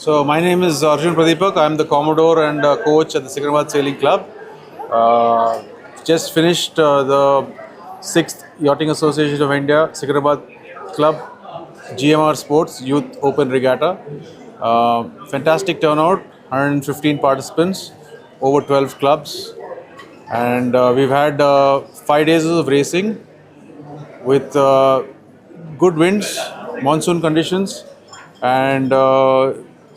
So my name is Arjun Pradipak. I am the Commodore and coach at the Secunderabad Sailing Club. Uh, just finished the 6th Yachting Association of India Secunderabad Club GMR Sports Youth Open Regatta. Fantastic turnout, 115 participants, over 12 clubs, and we've had 5 days of racing with good winds, monsoon conditions, and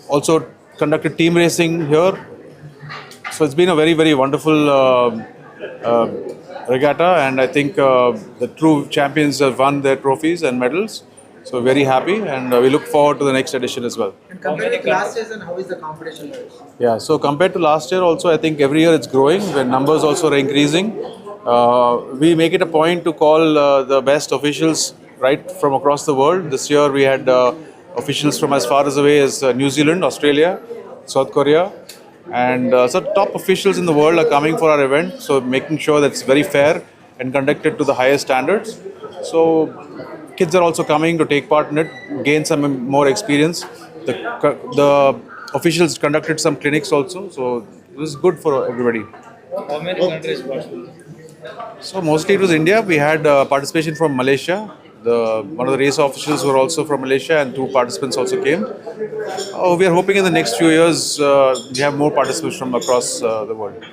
also conducted team racing here. So it's been a very, very wonderful uh, regatta, and I think the true champions have won their trophies and medals. So very happy, and we look forward to the next edition as well. And compared to last season, how is the competition level? Yeah, so compared to last year also, I think every year it's growing, the numbers also are increasing. We make it a point to call the best officials right from across the world. This year we had officials from as far as away as New Zealand, Australia, South Korea, and so top officials in the world are coming for our event, so making sure that it's very fair and conducted to the highest standards. So kids are also coming to take part in it, gain some more experience. The officials conducted some clinics also, so it was good for everybody. How many countries participated? So mostly it was India. We had participation from Malaysia. One of the race officials were also from Malaysia, and 2 participants also came. We are hoping in the next few years we have more participants from across the world.